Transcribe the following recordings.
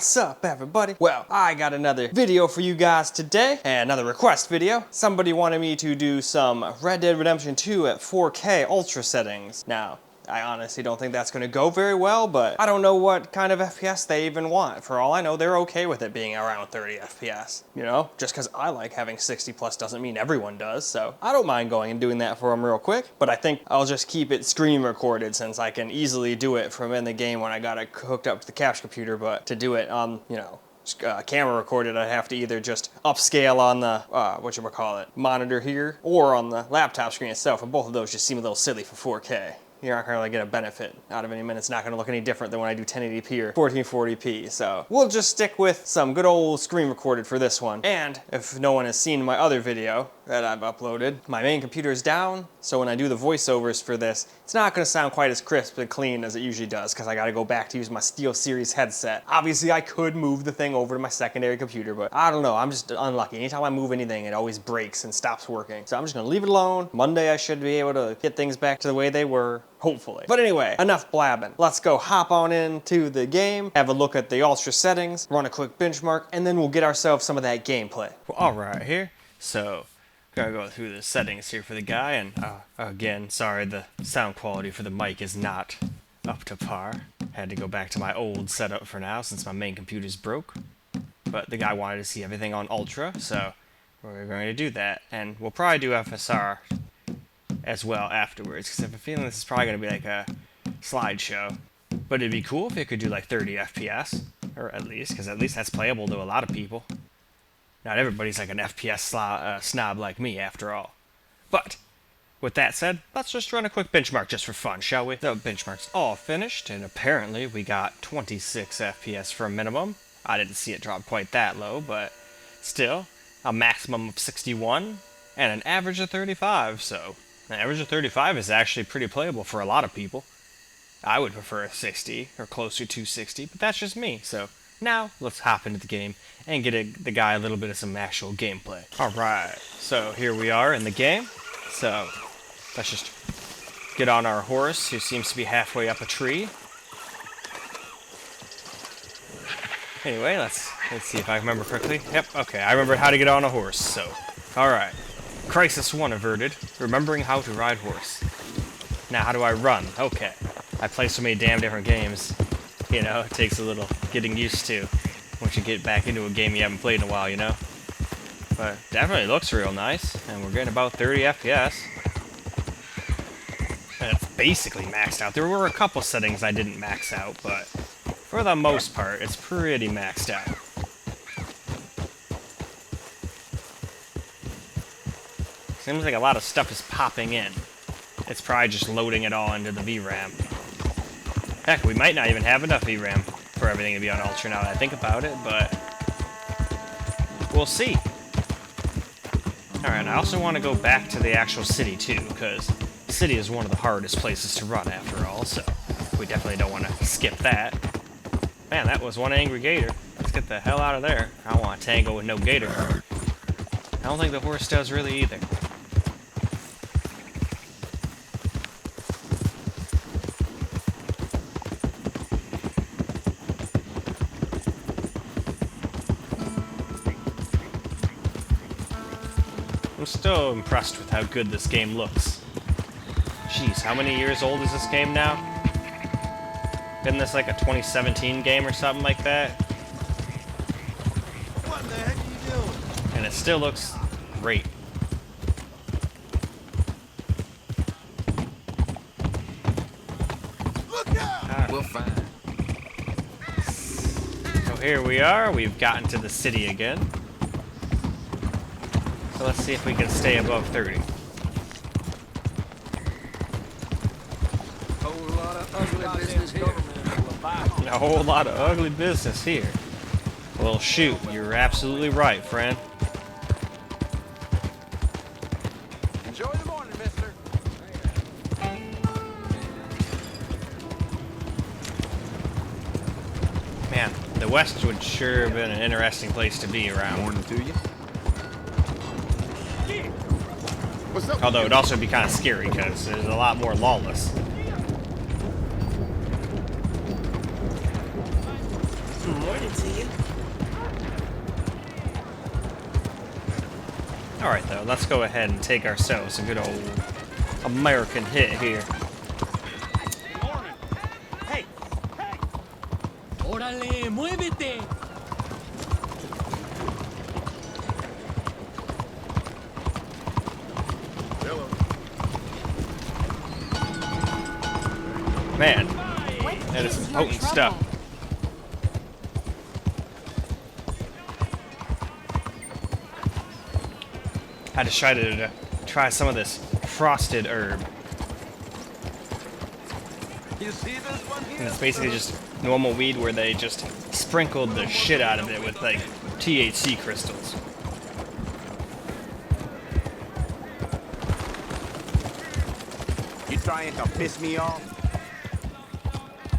What's up, everybody? Well, I got another video for you guys today, and another request video. Somebody wanted me to do some Red Dead Redemption 2 at 4K ultra settings. Now, I honestly don't think that's going to go very well, but I don't know what kind of FPS they even want. For all I know, they're okay with it being around 30 FPS. You know, just because I like having 60 plus doesn't mean everyone does, so I don't mind going and doing that for them real quick, but I think I'll just keep it screen recorded since I can easily do it from in the game when I got it hooked up to the capture computer, but to do it on, you know, camera recorded, I have to either just upscale on the, monitor here, or on the laptop screen itself, and both of those just seem a little silly for 4K. You're not gonna really get a benefit out of any minute. It's not gonna look any different than when I do 1080p or 1440p. So we'll just stick with some good old screen recorded for this one. And if no one has seen my other video that I've uploaded, my main computer is down. So when I do the voiceovers for this, it's not gonna sound quite as crisp and clean as it usually does because I gotta go back to use my SteelSeries headset. Obviously I could move the thing over to my secondary computer, but I don't know, I'm just unlucky. Anytime I move anything, it always breaks and stops working. So I'm just gonna leave it alone. Monday I should be able to get things back to the way they were. Hopefully. But anyway, enough blabbing. Let's go hop on into the game, have a look at the ultra settings, run a quick benchmark, and then we'll get ourselves some of that gameplay. Well, all right here. So, gotta go through the settings here for the guy, and again, sorry, the sound quality for the mic is not up to par. Had to go back to my old setup for now since my main computer's broke. But the guy wanted to see everything on ultra, so we're going to do that. And we'll probably do FSR as well afterwards, because I have a feeling this is probably going to be like a slideshow. But it'd be cool if it could do like 30 FPS, or at least, because at least that's playable to a lot of people. Not everybody's like an FPS snob like me, after all. But, with that said, let's just run a quick benchmark just for fun, shall we? The benchmark's all finished, and apparently we got 26 FPS for a minimum. I didn't see it drop quite that low, but still, a maximum of 61, and an average of 35, so an average of 35 is actually pretty playable for a lot of people. I would prefer a 60, or closer to 60, but that's just me. So now, let's hop into the game and get the guy a little bit of some actual gameplay. Alright, so here we are in the game. So, let's just get on our horse, who seems to be halfway up a tree. Anyway, let's see if I remember correctly. Yep, okay, I remember how to get on a horse, so, alright. Crisis 1 averted. Remembering how to ride horse. Now, how do I run? Okay. I play so many damn different games. You know, it takes a little getting used to once you get back into a game you haven't played in a while, you know? But definitely looks real nice, and we're getting about 30 FPS. And it's basically maxed out. There were a couple settings I didn't max out, but for the most part, it's pretty maxed out. Seems like a lot of stuff is popping in. It's probably just loading it all into the VRAM. Heck, we might not even have enough VRAM for everything to be on Ultra now that I think about it, but we'll see. Alright, I also want to go back to the actual city too, because the city is one of the hardest places to run after all, so we definitely don't want to skip that. Man, that was one angry gator. Let's get the hell out of there. I don't want to tango with no gator. I don't think the horse does really either. I'm still impressed with how good this game looks. Jeez, how many years old is this game now? Isn't this like a 2017 game or something like that? What the heck are you doing? And it still looks great. Look out! We'll find. So here we are, we've gotten to the city again. So let's see if we can stay above 30. Whole lot of ugly business here. A whole lot of ugly business here. Well, shoot, you're absolutely right, friend. Enjoy the morning, mister. Man, the West would sure have been an interesting place to be around. Morning to you. What's up? Although it'd also be kind of scary because there's a lot more lawless. Morning. to you. Alright though, let's go ahead and take ourselves a good old American hit here. Hey! Hey! Órale, muévete! Hello. Man, that is some potent stuff. I decided to try some of this frosted herb. You see this one here? And it's basically just normal weed where they just sprinkled the shit out of it with like THC crystals. You trying to piss me off?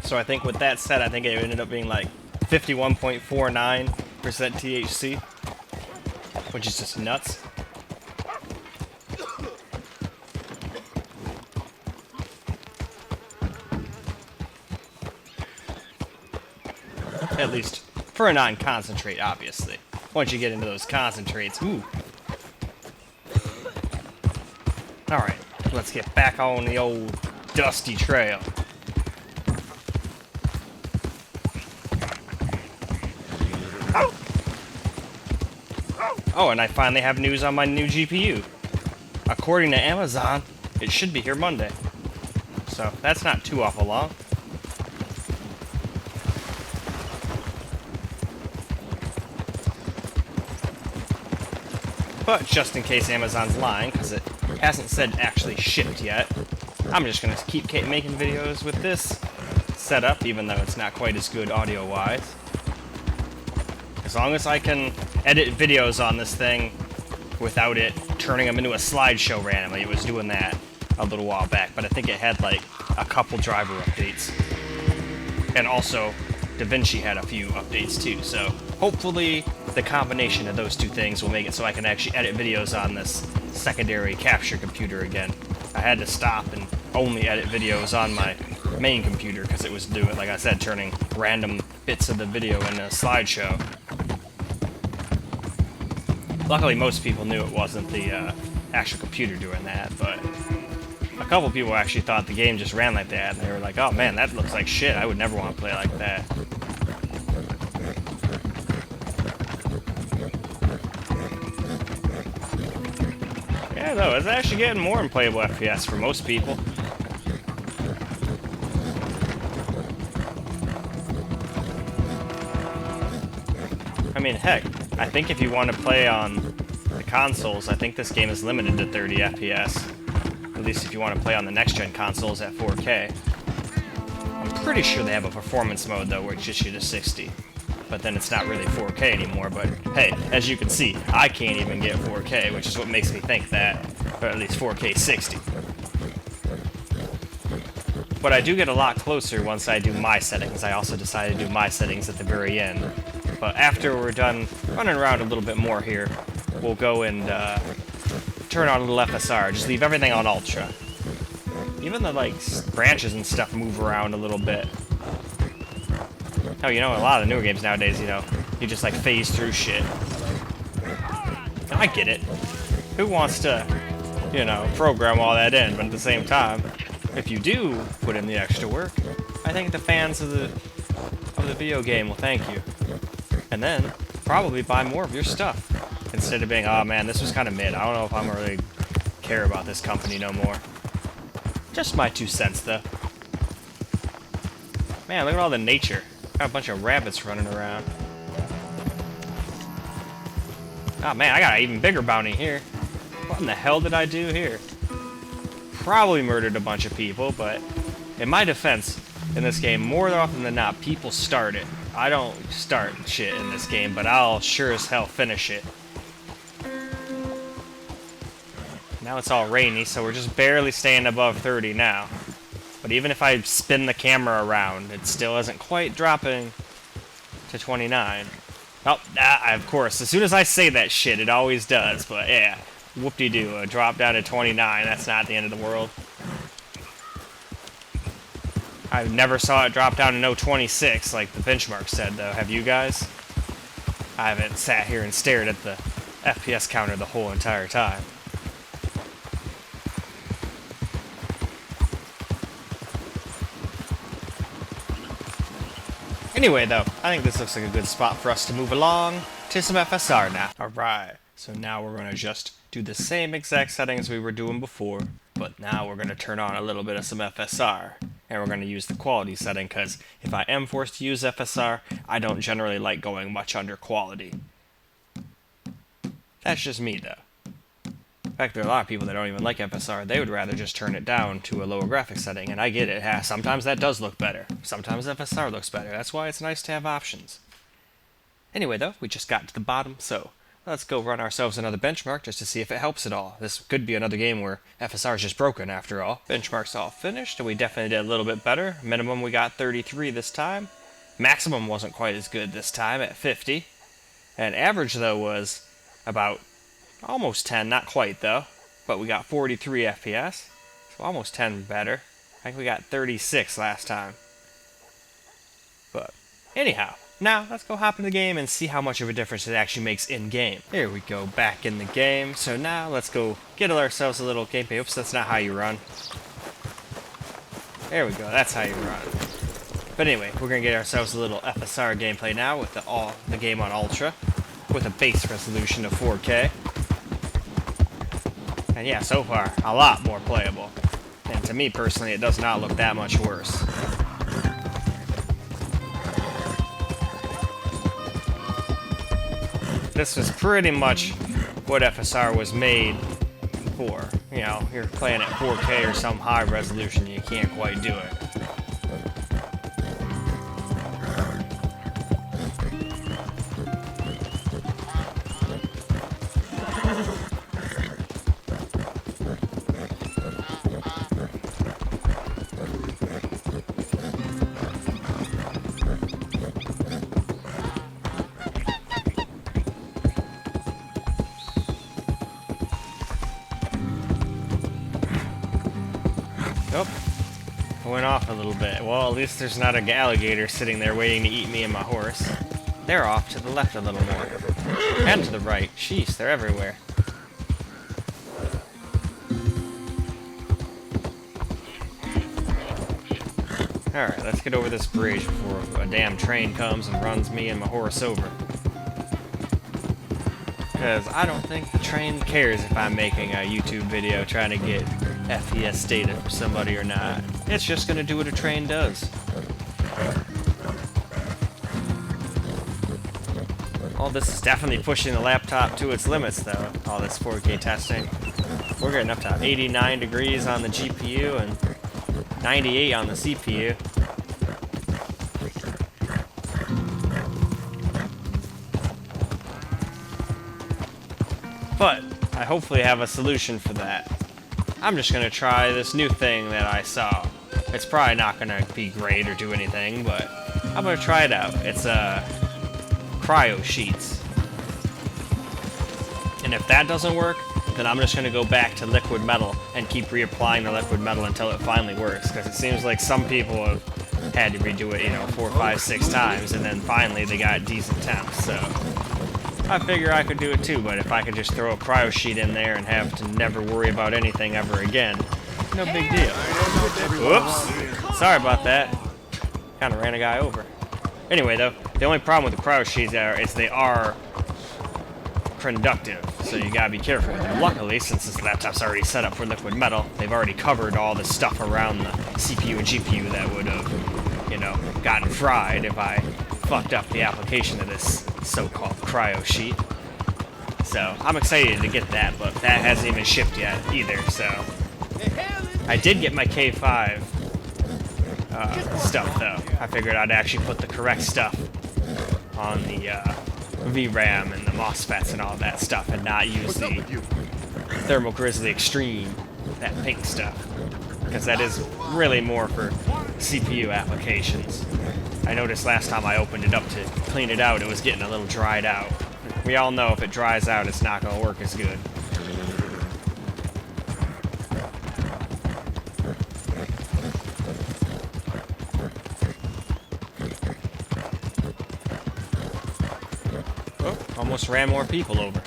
So I think with that said, I think it ended up being like 51.49% THC, which is just nuts. At least for a non-concentrate, obviously. Once you get into those concentrates, ooh. Alright, let's get back on the old dusty trail. Oh, and I finally have news on my new GPU. According to Amazon, it should be here Monday. So that's not too awful long. But just in case Amazon's lying, because it hasn't said actually shipped yet, I'm just going to keep making videos with this setup, even though it's not quite as good audio-wise. As long as I can edit videos on this thing without it turning them into a slideshow randomly. It was doing that a little while back, but I think it had like a couple driver updates. And also, DaVinci had a few updates too, so hopefully the combination of those two things will make it so I can actually edit videos on this secondary capture computer again. I had to stop and only edit videos on my main computer because it was doing, like I said, turning random bits of the video into a slideshow. Luckily, most people knew it wasn't the actual computer doing that, but a couple people actually thought the game just ran like that, and they were like, oh man, that looks like shit, I would never want to play like that. Yeah, though, it's actually getting more in playable FPS for most people. I mean, heck, I think if you want to play on the consoles, I think this game is limited to 30 FPS. At least if you want to play on the next-gen consoles at 4K. I'm pretty sure they have a performance mode, though, where it gets you to 60. But then it's not really 4K anymore, but hey, as you can see, I can't even get 4K, which is what makes me think that, or at least 4K 60. But I do get a lot closer once I do my settings. I also decided to do my settings at the very end. But after we're done running around a little bit more here, we'll go and turn on a little FSR. Just leave everything on Ultra. Even the like branches and stuff move around a little bit. Oh, you know, a lot of the newer games nowadays, you know, you just like phase through shit. I get it. Who wants to, you know, program all that in? But at the same time, if you do put in the extra work, I think the fans of the video game will thank you. And then probably buy more of your stuff. Instead of being, oh man, this was kind of mid. I don't know if I'm gonna really care about this company no more. Just my 2 cents, though. Man, look at all the nature. Got a bunch of rabbits running around. Oh man, I got an even bigger bounty here. What in the hell did I do here? Probably murdered a bunch of people, but in my defense, in this game, more often than not, people start it. I don't start shit in this game, but I'll sure as hell finish it. Now it's all rainy, so we're just barely staying above 30 now. But even if I spin the camera around, it still isn't quite dropping to 29. Oh, of course, as soon as I say that shit, it always does. But yeah, whoop-de-doo, a drop down to 29, that's not the end of the world. I never saw it drop down to no 26 like the benchmark said, though. Have you guys? I haven't sat here and stared at the FPS counter the whole entire time. Anyway, though, I think this looks like a good spot for us to move along to some FSR now. Alright, so now we're going to just do the same exact settings we were doing before, but now we're going to turn on a little bit of some FSR. And we're going to use the quality setting, because if I am forced to use FSR, I don't generally like going much under quality. That's just me, though. In fact, there are a lot of people that don't even like FSR. They would rather just turn it down to a lower graphics setting, and I get it. Sometimes that does look better. Sometimes FSR looks better. That's why it's nice to have options. Anyway, though, we just got to the bottom, so let's go run ourselves another benchmark just to see if it helps at all. This could be another game where FSR is just broken after all. Benchmark's all finished, and we definitely did a little bit better. Minimum, we got 33 this time. Maximum wasn't quite as good this time at 50. And average, though, was about almost 10, not quite though, but we got 43 FPS, so almost 10 better. I think we got 36 last time. But anyhow, now let's go hop in the game and see how much of a difference it actually makes in-game. Here we go, back in the game. So now let's go get ourselves a little gameplay. Oops, that's not how you run. There we go, that's how you run. But anyway, we're gonna get ourselves a little FSR gameplay now with the game on Ultra, with a base resolution of 4K. And yeah, so far, a lot more playable. And to me personally, it does not look that much worse. This was pretty much what FSR was made for. You know, you're playing at 4K or some high resolution, you can't quite do it. Oh, I went off a little bit. Well, at least there's not an alligator sitting there waiting to eat me and my horse. They're off to the left a little more. And to the right. Jeez, they're everywhere. Alright, let's get over this bridge before a damn train comes and runs me and my horse over. Because I don't think the train cares if I'm making a YouTube video trying to get FPS data for somebody or not. It's just going to do what a train does. All this is definitely pushing the laptop to its limits, though, all this 4K testing. We're getting up to 89 degrees on the GPU and 98 on the CPU. But I hopefully have a solution for that. I'm just gonna try this new thing that I saw. It's probably not gonna be great or do anything, but I'm gonna try it out. It's cryo sheets. And if that doesn't work, then I'm just gonna go back to liquid metal and keep reapplying the liquid metal until it finally works. Because it seems like some people have had to redo it, you know, 4, 5, 6 times, and then finally they got decent temps. So I figure I could do it too, but if I could just throw a cryo sheet in there and have to never worry about anything ever again, no big deal. Whoops! Sorry about that. Kinda ran a guy over. Anyway though, the only problem with the cryo sheets is they are conductive, so you gotta be careful with them. Luckily, since this laptop's already set up for liquid metal, they've already covered all the stuff around the CPU and GPU that would have, you know, gotten fried if I fucked up the application of this so-called cryo sheet. So I'm excited to get that, but that hasn't even shipped yet either. So I did get my K5 stuff though. I figured I'd actually put the correct stuff on the VRAM and the MOSFETs and all that stuff, and not use the Thermal Grizzly Extreme, that pink stuff, because that is really more for CPU applications. I noticed last time I opened it up to clean it out, it was getting a little dried out. We all know if it dries out, it's not going to work as good. Oh, almost ran more people over.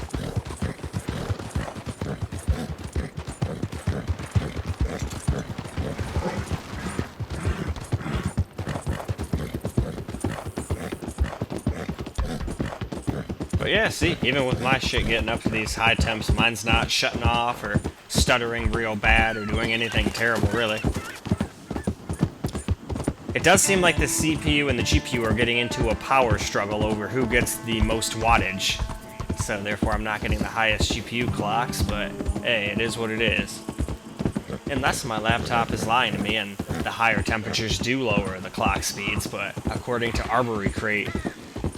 But yeah, see, even with my shit getting up to these high temps, mine's not shutting off or stuttering real bad or doing anything terrible, really. It does seem like the CPU and the GPU are getting into a power struggle over who gets the most wattage. So therefore I'm not getting the highest GPU clocks, but hey, it is what it is. Unless my laptop is lying to me and the higher temperatures do lower the clock speeds, but according to Armory Crate,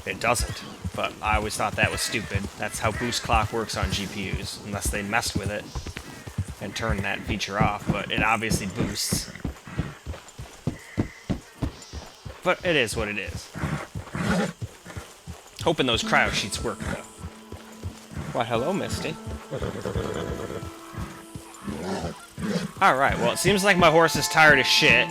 it doesn't. But I always thought that was stupid. That's how boost clock works on GPUs, unless they messed with it and turned that feature off, but it obviously boosts. But it is what it is. Hoping those cryo sheets work, though. Why, hello, Misty. Alright, well, it seems like my horse is tired as shit.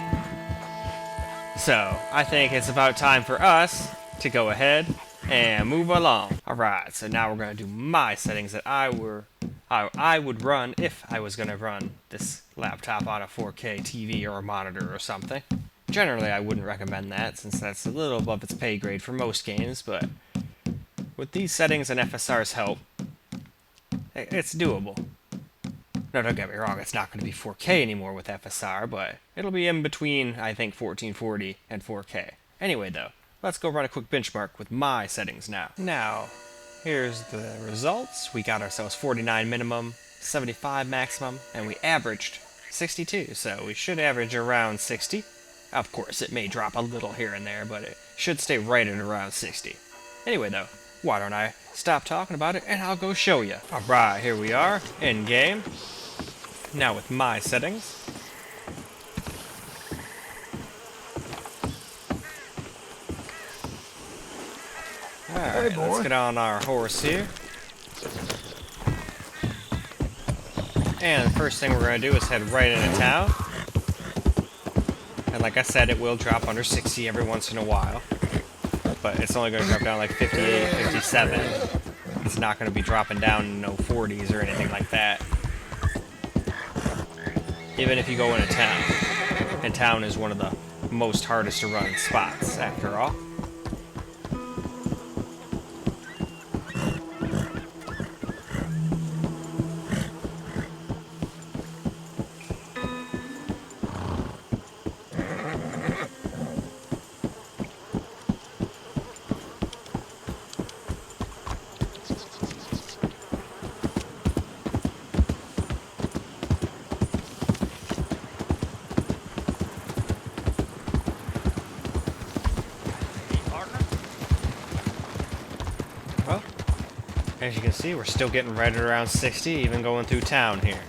So, I think it's about time for us to go ahead and move along. Alright, so now we're going to do my settings that I would run if I was going to run this laptop on a 4K TV or a monitor or something. Generally, I wouldn't recommend that, since that's a little above its pay grade for most games, but with these settings and FSR's help, it's doable. No, don't get me wrong, it's not going to be 4K anymore with FSR, but it'll be in between, I think, 1440 and 4K. Anyway, though, let's go run a quick benchmark with my settings now. Now, here's the results. We got ourselves 49 minimum, 75 maximum, and we averaged 62, so we should average around 60. Of course, it may drop a little here and there, but it should stay right at around 60. Anyway, though, why don't I stop talking about it and I'll go show you. Alright, here we are, in game. Now with my settings. Alright, let's get on our horse here. And the first thing we're going to do is head right into town. And like I said, it will drop under 60 every once in a while. But it's only going to drop down like 58, 57. It's not going to be dropping down in no 40s or anything like that. Even if you go into town. And town is one of the most hardest to run spots, after all. Well, as you can see, we're still getting right at around 60, even going through town here.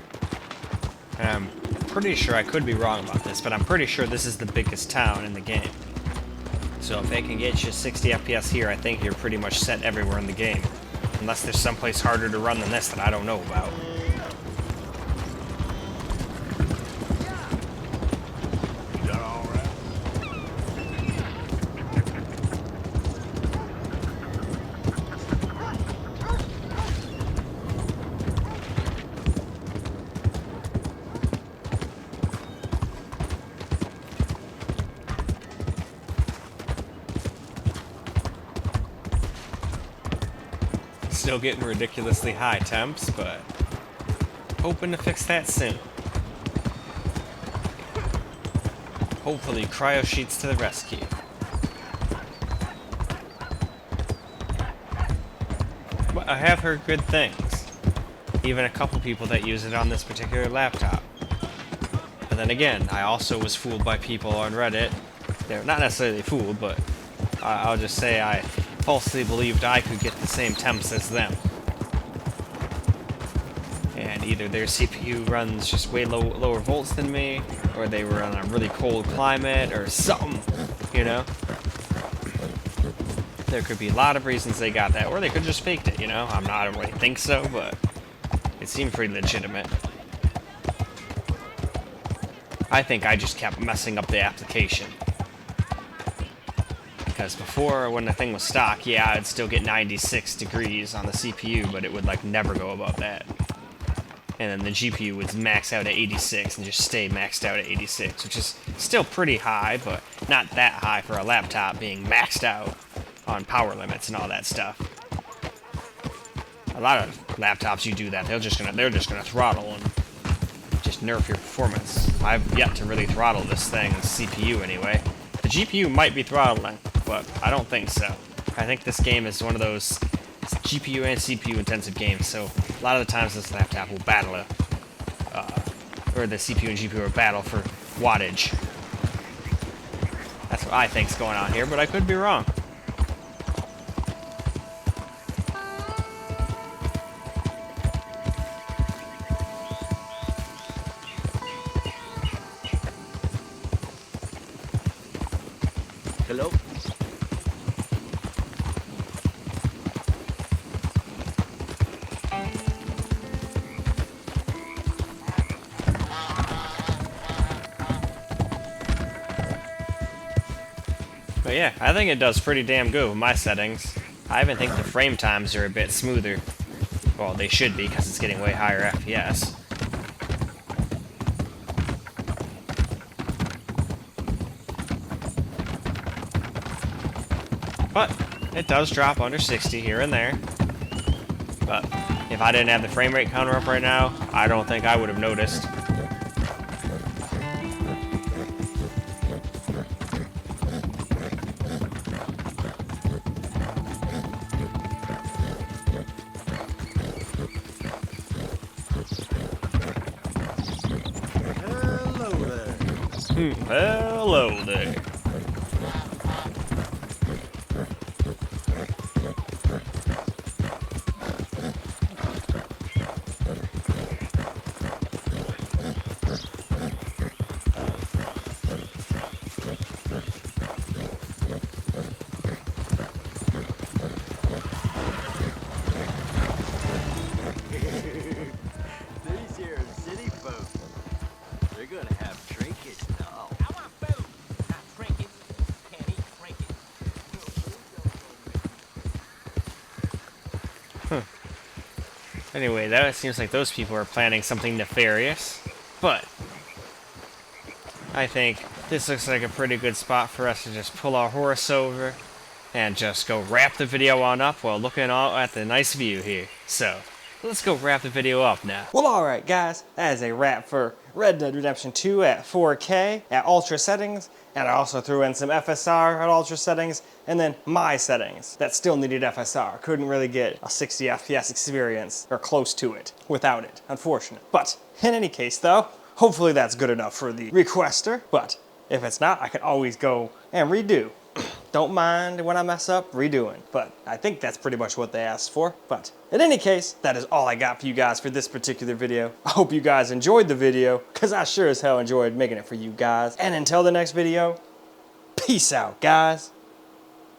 And I'm pretty sure, I could be wrong about this, but I'm pretty sure this is the biggest town in the game. So if they can get you 60 FPS here, I think you're pretty much set everywhere in the game. Unless there's someplace harder to run than this that I don't know about. Still getting ridiculously high temps, but hoping to fix that soon. Hopefully, cryo sheets to the rescue. But I have heard good things. Even a couple people that use it on this particular laptop. But then again, I also was fooled by people on Reddit. They're not necessarily fooled, but I'll just say I falsely believed I could get the same temps as them. And either their CPU runs just way lower volts than me, or they were on a really cold climate, or something, you know? There could be a lot of reasons they got that, or they could just faked it, you know? I don't really think so, but it seemed pretty legitimate. I think I just kept messing up the application. because before, when the thing was stock, yeah, I'd still get 96 degrees on the CPU, but it would like never go above that. And then the GPU would max out at 86 and just stay maxed out at 86, which is still pretty high, but not that high for a laptop being maxed out on power limits and all that stuff. A lot of laptops you do that, they're just gonna throttle and just nerf your performance. I've yet to really throttle this thing's CPU anyway. The GPU might be throttling, but I don't think so. I think this game is one of those GPU and CPU intensive games, so a lot of the times this laptop will battle or the CPU and GPU will battle for wattage. That's what I think's going on here, but I could be wrong. Hello? But yeah, I think it does pretty damn good with my settings. I even think the frame times are a bit smoother. Well, they should be, because it's getting way higher FPS. But it does drop under 60 here and there. But if I didn't have the frame rate counter up right now, I don't think I would have noticed. Hello there. These here city folk, they're gonna have trinkets now. I want food, not trinkets. Can't eat trinkets. Anyway, that seems like those people are planning something nefarious. But I think this looks like a pretty good spot for us to just pull our horse over and just go wrap the video on up while looking all at the nice view here. So, let's go wrap the video up now. Well, alright guys, that is a wrap for Red Dead Redemption 2 at 4K at ultra settings, and I also threw in some FSR at ultra settings, and then my settings that still needed FSR. Couldn't really get a 60 FPS experience, or close to it, without it, unfortunate. But, in any case though, hopefully that's good enough for the requester, but if it's not, I can always go and redo. Don't mind when I mess up redoing, but I think that's pretty much what they asked for. But in any case, that is all I got for you guys for this particular video. I hope you guys enjoyed the video, because I sure as hell enjoyed making it for you guys. And until the next video, peace out, guys.